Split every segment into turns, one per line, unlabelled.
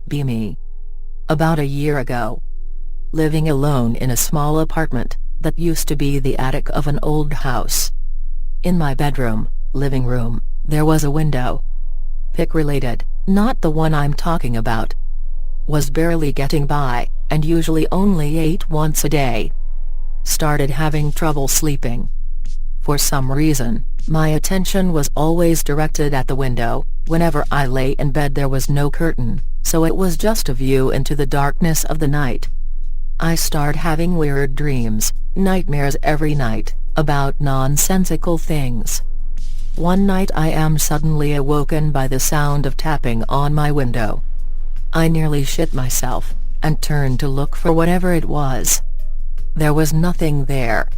be me. About a year ago. Living alone in a small apartment that used to be the attic of an old house. In my bedroom, living room, there was a window. Pick related, not the one I'm talking about. Was barely getting by, and usually only ate once a day. Started having trouble sleeping. For some reason, my attention was always directed at the window. Whenever I lay in bed there was no curtain, so it was just a view into the darkness of the night. I start having weird dreams, nightmares every night, about nonsensical things. One night I am suddenly awoken by the sound of tapping on my window. I nearly shit myself, and turned to look for whatever it was. There was nothing there.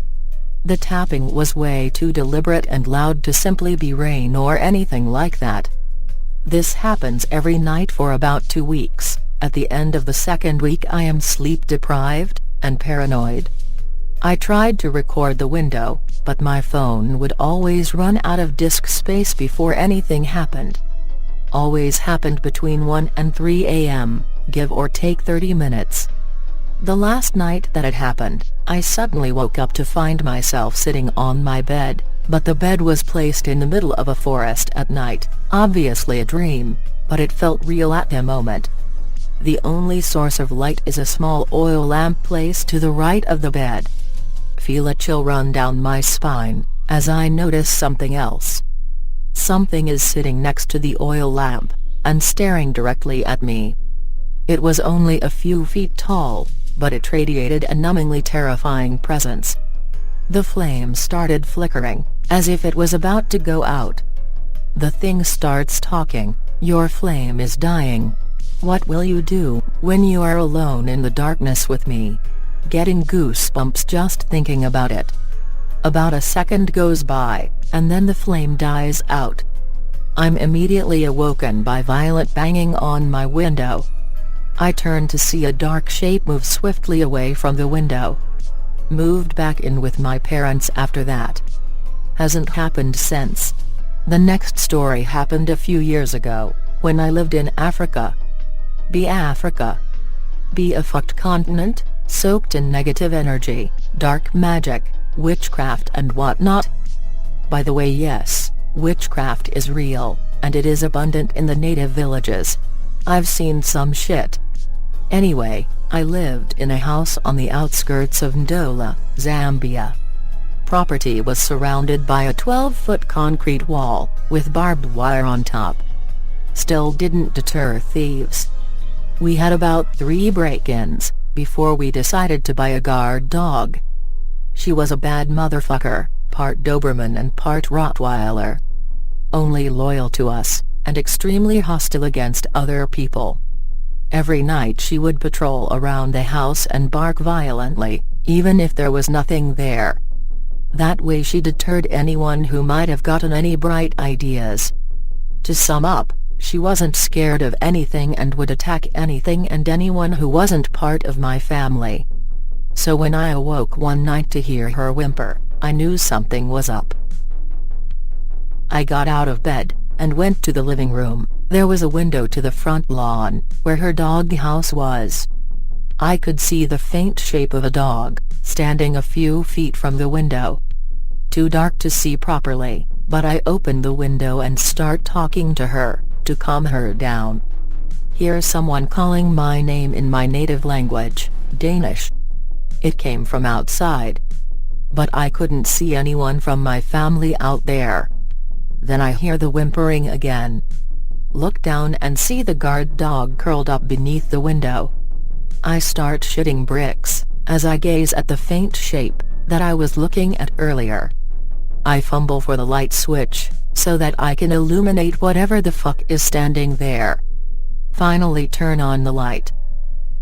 The tapping was way too deliberate and loud to simply be rain or anything like that. This happens every night for about 2 weeks. At the end of the second week I am sleep deprived, and paranoid. I tried to record the window, but my phone would always run out of disk space before anything happened. Always happened between 1 and 3 a.m., give or take 30 minutes. The last night that it happened, I suddenly woke up to find myself sitting on my bed, but the bed was placed in the middle of a forest at night, obviously a dream, but it felt real at the moment. The only source of light is a small oil lamp placed to the right of the bed. Feel a chill run down my spine, as I notice something else. Something is sitting next to the oil lamp, and staring directly at me. It was only a few feet tall, but it radiated a numbingly terrifying presence. The flame started flickering, as if it was about to go out. The thing starts talking, "Your flame is dying. What will you do when you are alone in the darkness with me?" Getting goosebumps just thinking about it. About a second goes by, and then the flame dies out. I'm immediately awoken by violent banging on my window. I turn to see a dark shape move swiftly away from the window. Moved back in with my parents after that. Hasn't happened since. The next story happened a few years ago, when I lived in Africa. Africa. A fucked continent, soaked in negative energy, dark magic, witchcraft and whatnot. By the way, yes, witchcraft is real, and it is abundant in the native villages. I've seen some shit. Anyway, I lived in a house on the outskirts of Ndola, Zambia. Property was surrounded by a 12-foot concrete wall, with barbed wire on top. Still didn't deter thieves. We had about 3 break-ins, before we decided to buy a guard dog. She was a bad motherfucker, part Doberman and part Rottweiler. Only loyal to us, and extremely hostile against other people. Every night she would patrol around the house and bark violently, even if there was nothing there. That way she deterred anyone who might have gotten any bright ideas. To sum up, she wasn't scared of anything and would attack anything and anyone who wasn't part of my family. So when I awoke one night to hear her whimper, I knew something was up. I got out of bed, and went to the living room. There was a window to the front lawn, where her dog house was. I could see the faint shape of a dog, standing a few feet from the window. Too dark to see properly, but I opened the window and start talking to her, to calm her down. Hear someone calling my name in my native language, Danish. It came from outside. But I couldn't see anyone from my family out there. Then I hear the whimpering again. Look down and see the guard dog curled up beneath the window. I start shitting bricks, as I gaze at the faint shape that I was looking at earlier. I fumble for the light switch, so that I can illuminate whatever the fuck is standing there. Finally turn on the light.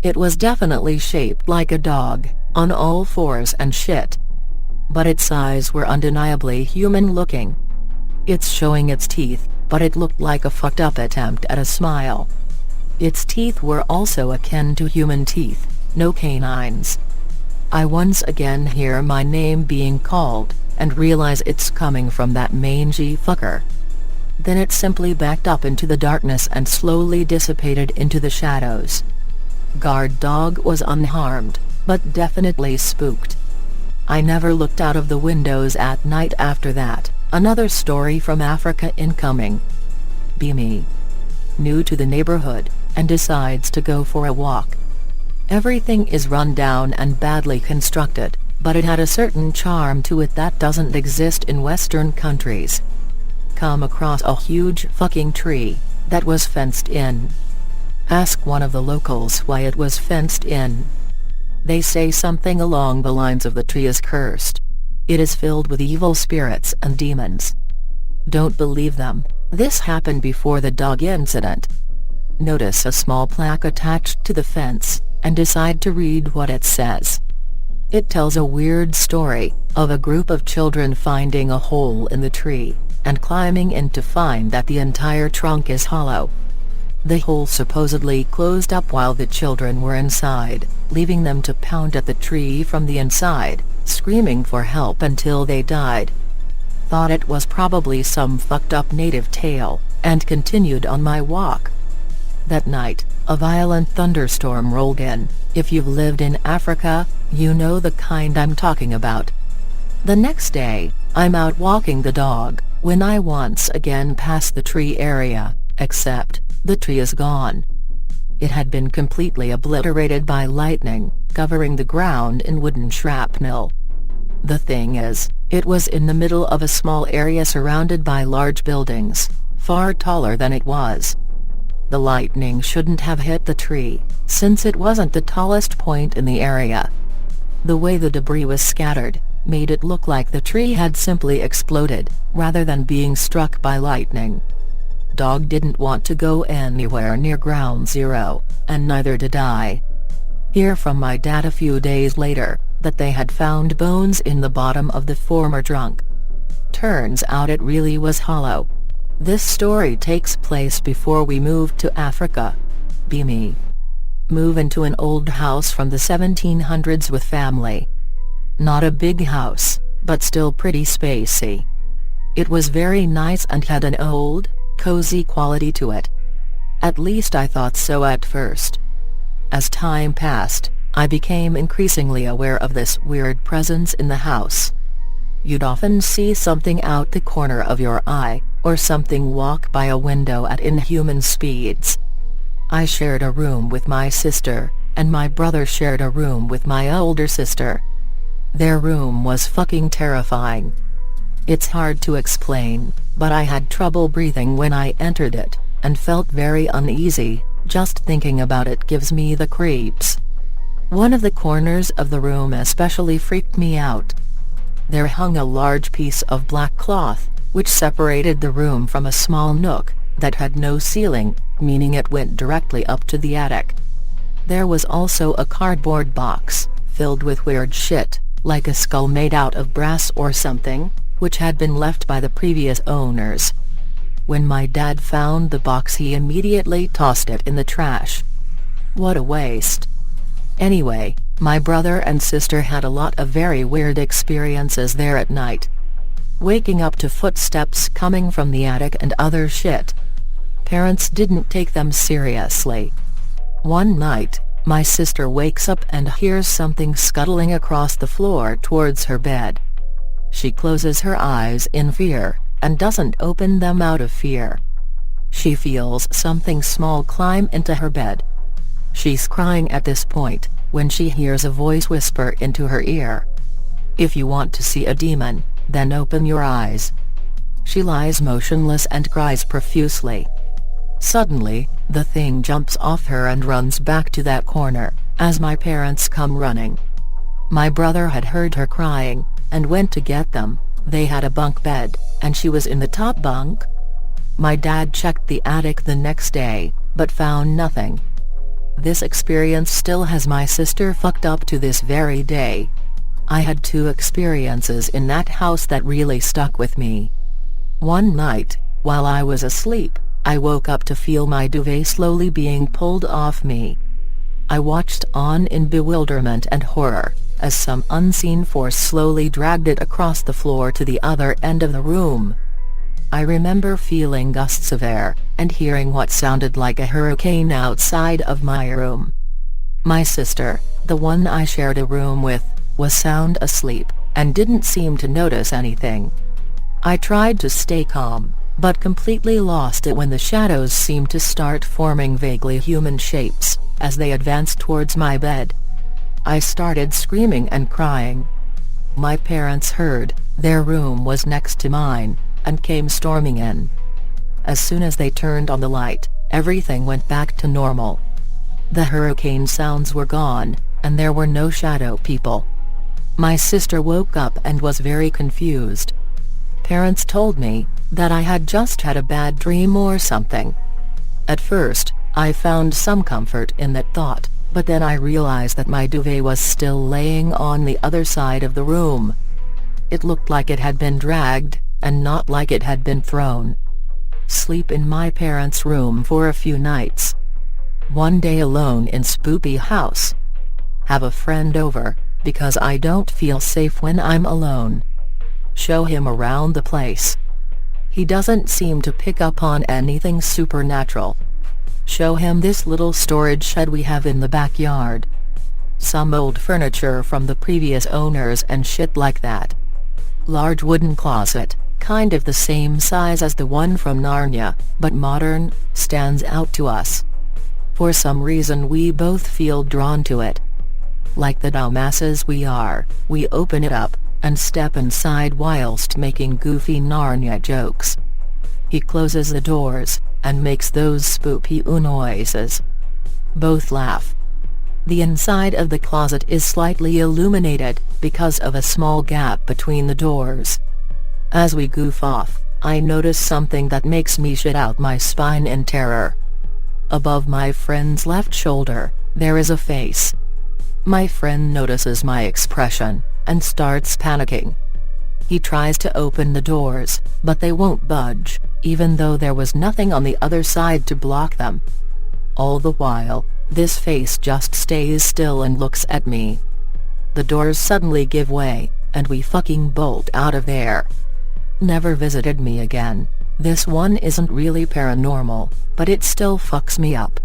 It was definitely shaped like a dog, on all fours and shit. But its eyes were undeniably human-looking. It's showing its teeth, but it looked like a fucked up attempt at a smile. Its teeth were also akin to human teeth, no canines. I once again hear my name being called, and realize it's coming from that mangy fucker. Then it simply backed up into the darkness and slowly dissipated into the shadows. Guard dog was unharmed, but definitely spooked. I never looked out of the windows at night after that. Another story from Africa incoming. Me. New to the neighborhood, and decides to go for a walk. Everything is run down and badly constructed, but it had a certain charm to it that doesn't exist in Western countries. Come across a huge fucking tree that was fenced in. Ask one of the locals why it was fenced in. They say something along the lines of the tree is cursed. It is filled with evil spirits and demons. Don't believe them. This happened before the dog incident. Notice a small plaque attached to the fence, and decide to read what it says. It tells a weird story of a group of children finding a hole in the tree, and climbing in to find that the entire trunk is hollow. The hole supposedly closed up while the children were inside, leaving them to pound at the tree from the inside, screaming for help until they died. Thought it was probably some fucked up native tale, and continued on my walk. That night, a violent thunderstorm rolled in. If you've lived in Africa, you know the kind I'm talking about. The next day, I'm out walking the dog, when I once again pass the tree area, except, the tree is gone. It had been completely obliterated by lightning, covering the ground in wooden shrapnel. The thing is, it was in the middle of a small area surrounded by large buildings, far taller than it was. The lightning shouldn't have hit the tree, since it wasn't the tallest point in the area. The way the debris was scattered, made it look like the tree had simply exploded, rather than being struck by lightning. Dog didn't want to go anywhere near ground zero, and neither did I. Hear from my dad a few days later, that they had found bones in the bottom of the former trunk. Turns out it really was hollow. This story takes place before we moved to Africa. Me. Move into an old house from the 1700s with family. Not a big house, but still pretty spacey. It was very nice and had an old, cozy quality to it. At least I thought so at first. As time passed, I became increasingly aware of this weird presence in the house. You'd often see something out the corner of your eye, or something walk by a window at inhuman speeds. I shared a room with my sister, and my brother shared a room with my older sister. Their room was fucking terrifying. It's hard to explain, but I had trouble breathing when I entered it, and felt very uneasy. Just thinking about it gives me the creeps. One of the corners of the room especially freaked me out. There hung a large piece of black cloth, which separated the room from a small nook that had no ceiling, meaning it went directly up to the attic. There was also a cardboard box, filled with weird shit, like a skull made out of brass or something, which had been left by the previous owners. When my dad found the box, he immediately tossed it in the trash. What a waste. Anyway, my brother and sister had a lot of very weird experiences there at night. Waking up to footsteps coming from the attic and other shit. Parents didn't take them seriously. One night, my sister wakes up and hears something scuttling across the floor towards her bed. She closes her eyes in fear, and doesn't open them out of fear. She feels something small climb into her bed. She's crying at this point, when she hears a voice whisper into her ear. "If you want to see a demon, then open your eyes." She lies motionless and cries profusely. Suddenly, the thing jumps off her and runs back to that corner, as my parents come running. My brother had heard her crying, and went to get them. They had a bunk bed, and she was in the top bunk. My dad checked the attic the next day, but found nothing. This experience still has my sister fucked up to this very day. I had two experiences in that house that really stuck with me. One night, while I was asleep, I woke up to feel my duvet slowly being pulled off me. I watched on in bewilderment and horror, as some unseen force slowly dragged it across the floor to the other end of the room. I remember feeling gusts of air, and hearing what sounded like a hurricane outside of my room. My sister, the one I shared a room with, was sound asleep, and didn't seem to notice anything. I tried to stay calm, but completely lost it when the shadows seemed to start forming vaguely human shapes, as they advanced towards my bed. I started screaming and crying. My parents heard, their room was next to mine, and came storming in. As soon as they turned on the light, everything went back to normal. The hurricane sounds were gone, and there were no shadow people. My sister woke up and was very confused. Parents told me that I had just had a bad dream or something. At first, I found some comfort in that thought, but then I realized that my duvet was still laying on the other side of the room. It looked like it had been dragged, and not like it had been thrown. Sleep in my parents' room for a few nights. One day alone in spoopy house. Have a friend over, because I don't feel safe when I'm alone. Show him around the place. He doesn't seem to pick up on anything supernatural. Show him this little storage shed we have in the backyard. Some old furniture from the previous owners and shit like that. Large wooden closet, kind of the same size as the one from Narnia, but modern, stands out to us. For some reason we both feel drawn to it. Like the dumbasses we are, we open it up, and step inside whilst making goofy Narnia jokes. He closes the doors, and makes those spoopy noises. Both laugh. The inside of the closet is slightly illuminated, because of a small gap between the doors. As we goof off, I notice something that makes me shit out my spine in terror. Above my friend's left shoulder, there is a face. My friend notices my expression, and starts panicking. He tries to open the doors, but they won't budge, even though there was nothing on the other side to block them. All the while, this face just stays still and looks at me. The doors suddenly give way, and we fucking bolt out of there. Never visited me again. This one isn't really paranormal, but it still fucks me up.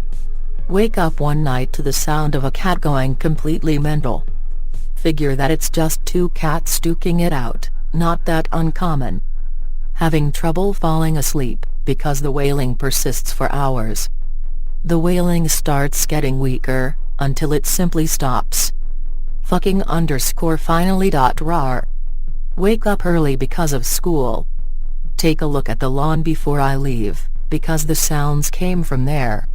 Wake up one night to the sound of a cat going completely mental. Figure that it's just two cats duking it out, not that uncommon. Having trouble falling asleep, because the wailing persists for hours. The wailing starts getting weaker, until it simply stops. _finally.rar. Wake up early because of school. Take a look at the lawn before I leave, because the sounds came from there.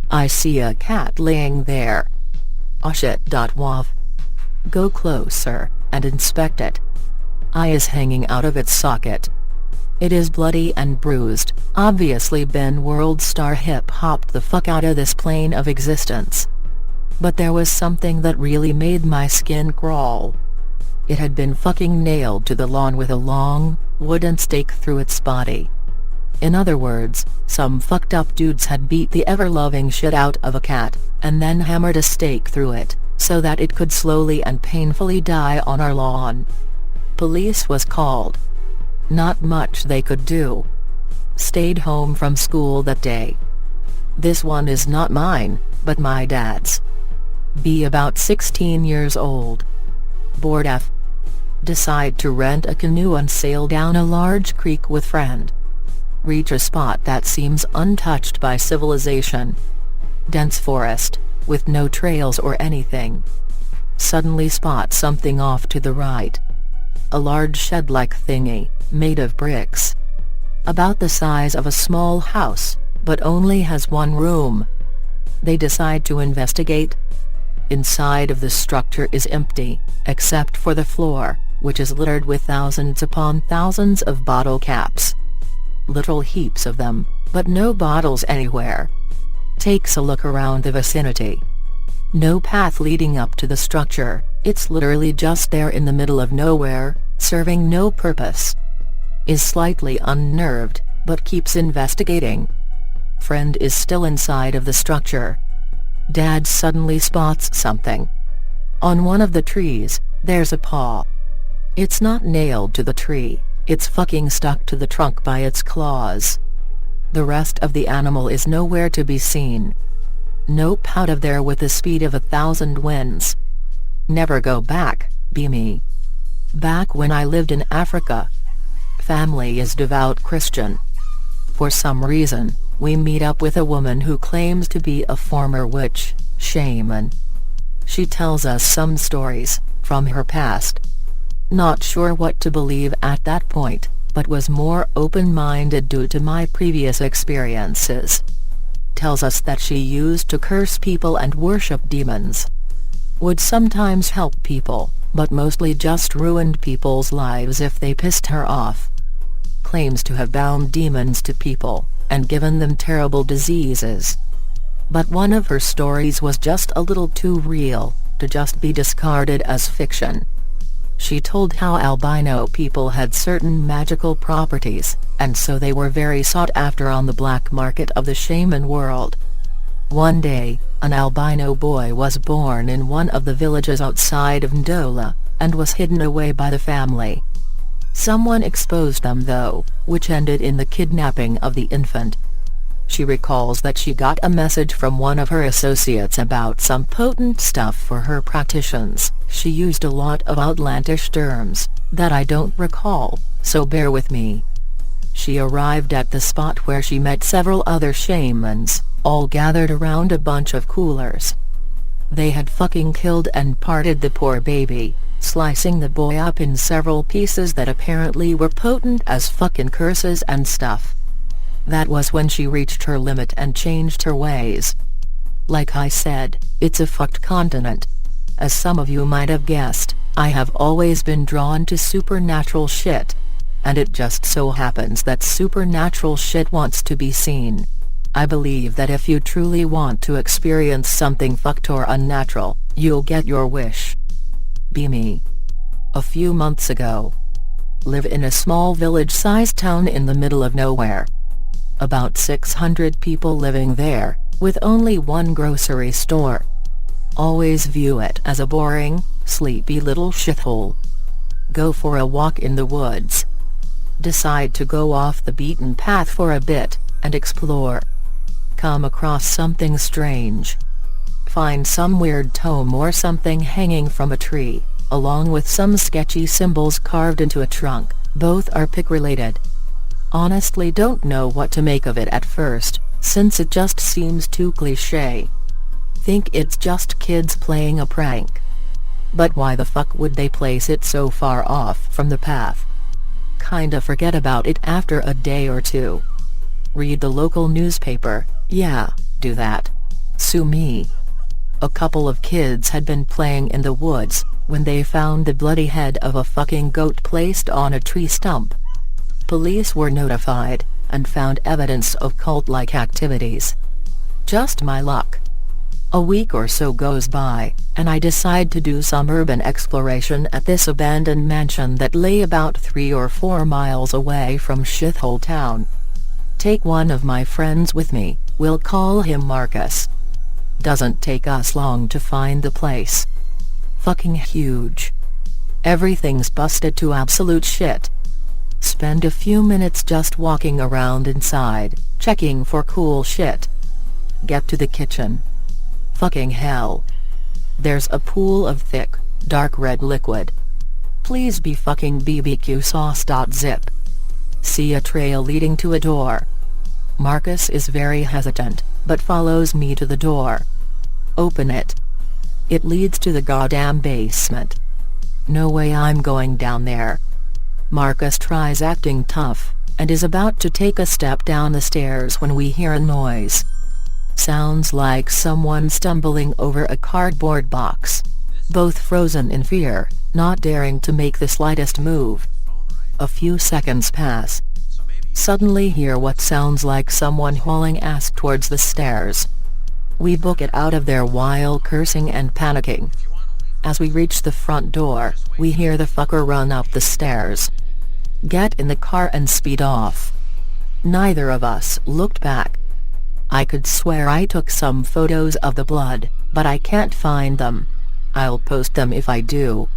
I see a cat laying there. Oh shit. Wav. Go closer, and inspect it. Eye is hanging out of its socket. It is bloody and bruised, obviously been world star hip-hopped the fuck out of this plane of existence. But there was something that really made my skin crawl. It had been fucking nailed to the lawn with a long, wooden stake through its body. In other words, some fucked up dudes had beat the ever-loving shit out of a cat, and then hammered a stake through it, so that it could slowly and painfully die on our lawn. Police was called. Not much they could do. Stayed home from school that day. This one is not mine, but my dad's. Be about 16 years old. Bored F. Decide to rent a canoe and sail down a large creek with friend. Reach a spot that seems untouched by civilization. Dense forest, with no trails or anything. Suddenly spot something off to the right. A large shed-like thingy, made of bricks. About the size of a small house, but only has one room. They decide to investigate. Inside of the structure is empty, except for the floor, which is littered with thousands upon thousands of bottle caps. Little heaps of them, but no bottles anywhere. Takes a look around the vicinity. No path leading up to the structure, it's literally just there in the middle of nowhere, serving no purpose. Is slightly unnerved, but keeps investigating. Friend is still inside of the structure. Dad suddenly spots something. On one of the trees, there's a paw. It's not nailed to the tree, It's fucking stuck to the trunk by its claws. The rest of the animal is nowhere to be seen. Nope, out of there with the speed of 1,000 winds. Never go back, be me. Back when I lived in Africa. Family is devout Christian. For some reason, we meet up with a woman who claims to be a former witch, shaman. She tells us some stories from her past. Not sure what to believe at that point, but was more open-minded due to my previous experiences. Tells us that she used to curse people and worship demons. Would sometimes help people, but mostly just ruined people's lives if they pissed her off. Claims to have bound demons to people, and given them terrible diseases. But one of her stories was just a little too real to just be discarded as fiction. She told how albino people had certain magical properties, and so they were very sought after on the black market of the shaman world. One day, an albino boy was born in one of the villages outside of Ndola, and was hidden away by the family. Someone exposed them though, which ended in the kidnapping of the infant. She recalls that she got a message from one of her associates about some potent stuff for her practitioners. She used a lot of outlandish terms that I don't recall, so bear with me. She arrived at the spot where she met several other shamans, all gathered around a bunch of coolers. They had fucking killed and parted the poor baby, slicing the boy up in several pieces that apparently were potent as fucking curses and stuff. That was when she reached her limit and changed her ways. Like I said, it's a fucked continent. As some of you might have guessed, I have always been drawn to supernatural shit. And it just so happens that supernatural shit wants to be seen. I believe that if you truly want to experience something fucked or unnatural, you'll get your wish. Be me. A few months ago. Live in a small village-sized town in the middle of nowhere. About 600 people living there, with only one grocery store. Always view it as a boring, sleepy little shithole. Go for a walk in the woods. Decide to go off the beaten path for a bit, and explore. Come across something strange. Find some weird tome or something hanging from a tree, along with some sketchy symbols carved into a trunk. Both are pick-related. Honestly don't know what to make of it at first, since it just seems too cliché. Think it's just kids playing a prank. But why the fuck would they place it so far off from the path? Kinda forget about it after a day or two. Read the local newspaper, yeah, do that. Sue me. A couple of kids had been playing in the woods, when they found the bloody head of a fucking goat placed on a tree stump. Police were notified, and found evidence of cult-like activities. Just my luck. A week or so goes by, and I decide to do some urban exploration at this abandoned mansion that lay about 3 or 4 miles away from shithole town. Take one of my friends with me, we'll call him Marcus. Doesn't take us long to find the place. Fucking huge. Everything's busted to absolute shit. Spend a few minutes just walking around inside, checking for cool shit. Get to the kitchen. Fucking hell. There's a pool of thick, dark red liquid. Please be fucking BBQ sauce. Zip. See a trail leading to a door. Marcus is very hesitant, but follows me to the door. Open it. It leads to the goddamn basement. No way I'm going down there. Marcus tries acting tough, and is about to take a step down the stairs when we hear a noise. Sounds like someone stumbling over a cardboard box. Both frozen in fear, not daring to make the slightest move. A few seconds pass. Suddenly hear what sounds like someone hauling ass towards the stairs. We book it out of there while cursing and panicking. As we reach the front door, we hear the fucker run up the stairs. Get in the car and speed off. Neither of us looked back. I could swear I took some photos of the blood, but I can't find them. I'll post them if I do.